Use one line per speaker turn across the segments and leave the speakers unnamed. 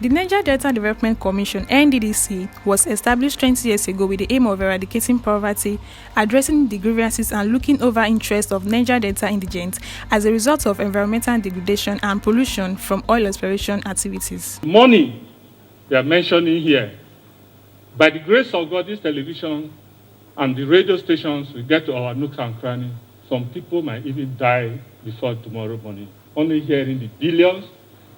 The Niger Delta Development Commission (NDDC) was established 20 years ago with the aim of eradicating poverty, addressing the grievances and looking over interests of Niger Delta indigents as a result of environmental degradation and pollution from oil exploration activities.
Money they are mentioning here, by the grace of God, this television and the radio stations will get to our nooks and crannies. Some people might even die before tomorrow morning, only hearing the billions,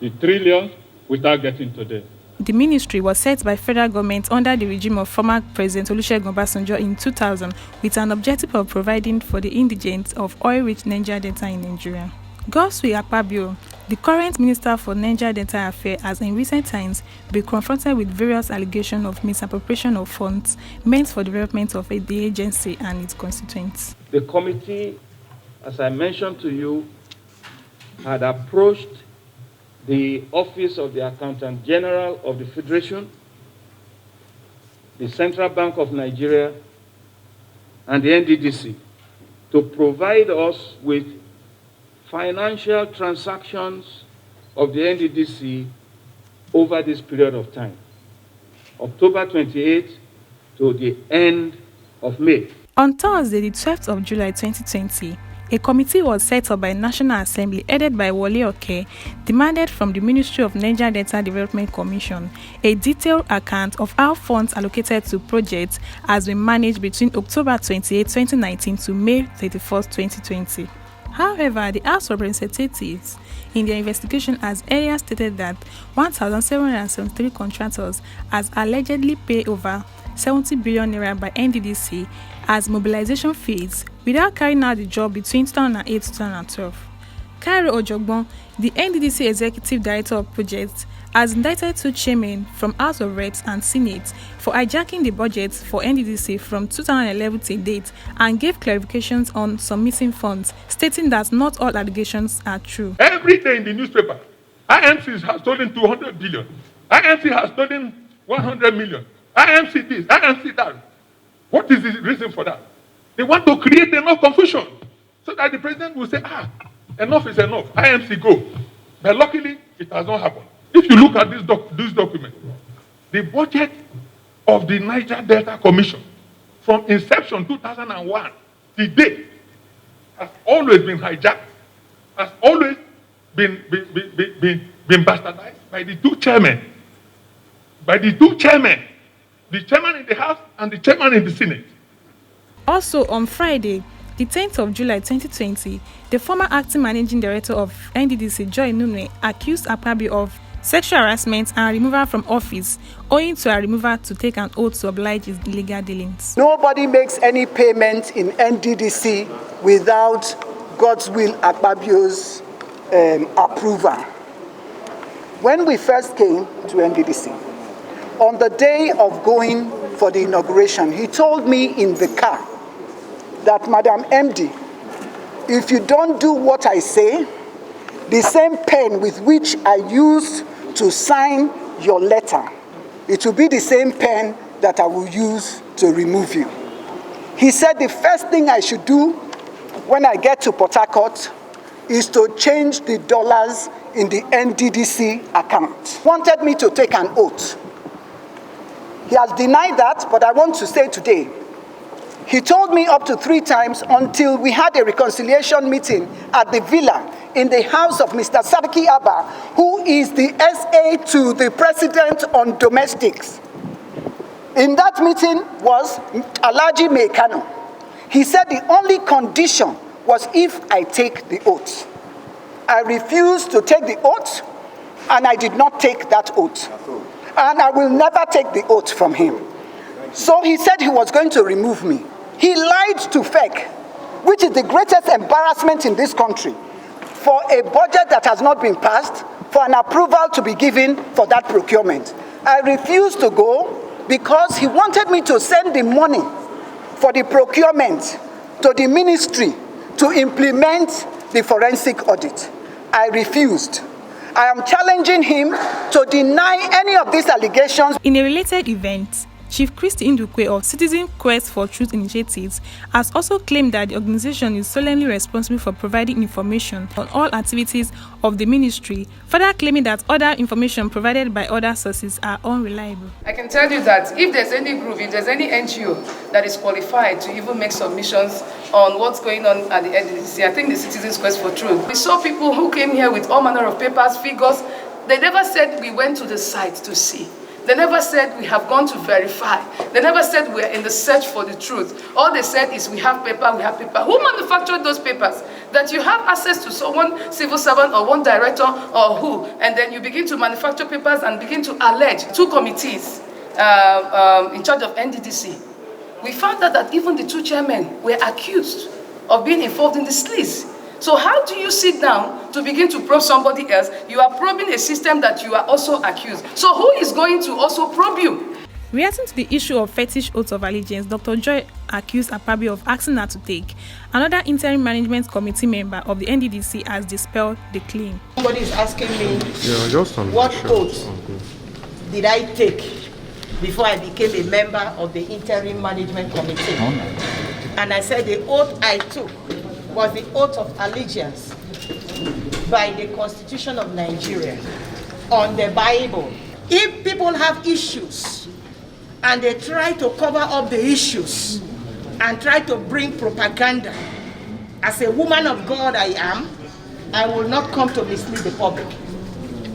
the trillions, without getting to them.
The ministry was set by federal government under the regime of former President Olusegun Obasanjo in 2000 with an objective of providing for the indigents of oil-rich Niger Delta in Nigeria. Godswill Akpabio, the current Minister for Niger Delta Affairs, has in recent times been confronted with various allegations of misappropriation of funds meant for development of the agency and its constituents.
The committee, as I mentioned to you, had approached the Office of the Accountant General of the Federation, the Central Bank of Nigeria, and the NDDC to provide us with financial transactions of the NDDC over this period of time, October 28 to the end of May.
On Thursday, the 12th of July 2020, a committee was set up by National Assembly headed by Wole Oke, demanded from the Ministry of Niger Delta Development Commission a detailed account of how funds allocated to projects has been managed between October 28, 2019 to May 31, 2020. However, the House of Representatives, in their investigation, has earlier stated that 1,773 contractors has allegedly paid over 70 billion naira by NDDC as mobilization fees without carrying out the job between 2008 and 2012. Kairo Ojogbon, the NDDC Executive Director of Projects, has indicted two chairmen from House of Reps and Senate for hijacking the budget for NDDC from 2011 to date and gave clarifications on some missing funds, stating that not all allegations are true.
Every day in the newspaper, IMC has stolen 200 billion. IMC has stolen 100 million. IMC this, IMC that. What is the reason for that? They want to create enough confusion so that the president will say, enough is enough, IMC go. But luckily, it has not happened. If you look at this document, the budget of the Niger Delta Commission from inception 2001 to date has always been hijacked, has always been bastardized by the two chairmen. The chairman in the House and the chairman in the Senate.
Also, on Friday, the 10th of July 2020, the former acting managing director of NDDC, Nunieh, accused Akpabio of sexual harassment and removal from office, owing to a removal to take an oath to oblige his illegal dealings.
Nobody makes any payment in NDDC without Godswill Akpabio's approval. When we first came to NDDC, on the day of going for the inauguration, he told me in the car that, Madam MD, if you don't do what I say, the same pen with which I used to sign your letter, it will be the same pen that I will use to remove you. He said the first thing I should do when I get to Port Harcourt is to change the dollars in the NDDC account. Wanted me to take an oath. He has denied that, but I want to say today, he told me up to 3 times until we had a reconciliation meeting at the villa in the house of Mr. Sarki Abba, who is the SA to the president on domestics. In that meeting was Alhaji Mekano. He said the only condition was if I take the oath. I refused to take the oath, and I did not take that oath. And I will never take the oath from him. So he said he was going to remove me. He lied to FEC, which is the greatest embarrassment in this country, for a budget that has not been passed, for an approval to be given for that procurement. I refused to go because he wanted me to send the money for the procurement to the ministry to implement the forensic audit. I refused. I am challenging him to deny any of these allegations.
In a related event, Chief Christy Ndukwe of Citizen Quest for Truth Initiatives has also claimed that the organization is solemnly responsible for providing information on all activities of the ministry, further claiming that other information provided by other sources are unreliable.
I can tell you that if there's any group, if there's any NGO that is qualified to even make submissions on what's going on at the NDDC, I think the Citizens Quest for Truth. We saw people who came here with all manner of papers, figures. They never said we went to the site to see. They never said we have gone to verify. They never said we're in the search for the truth. All they said is we have paper, we have paper. Who manufactured those papers? That you have access to someone, civil servant or one director or who, and then you begin to manufacture papers and begin to allege two committees in charge of NDDC. We found out that even the two chairmen were accused of being involved in the sleaze. So how do you sit down to begin to probe somebody else? You are probing a system that you are also accused. So who is going to also probe you?
Reacting to the issue of fetish oaths of allegiance, Dr. Joy accused Akpabio of asking her to take. Another interim management committee member of the NDDC has dispelled the claim.
Somebody is asking me what oath did I take before I became a member of the interim management committee. And I said the oath I took was the oath of allegiance by the Constitution of Nigeria on the Bible. If people have issues and they try to cover up the issues and try to bring propaganda, as a woman of God I am, I will not come to mislead the public.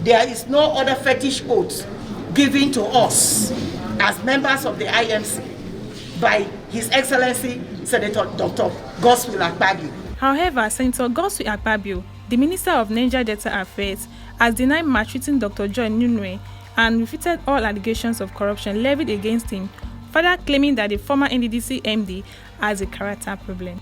There is no other fetish oath given to us as members of the IMC by His Excellency Senator Dr. Godswill Akpabio.
However, Senator Godswill Akpabio, the Minister of Niger Delta Affairs, has denied maltreating Dr. Joy Nunieh and refuted all allegations of corruption levied against him, further claiming that the former NDDC MD has a character problem.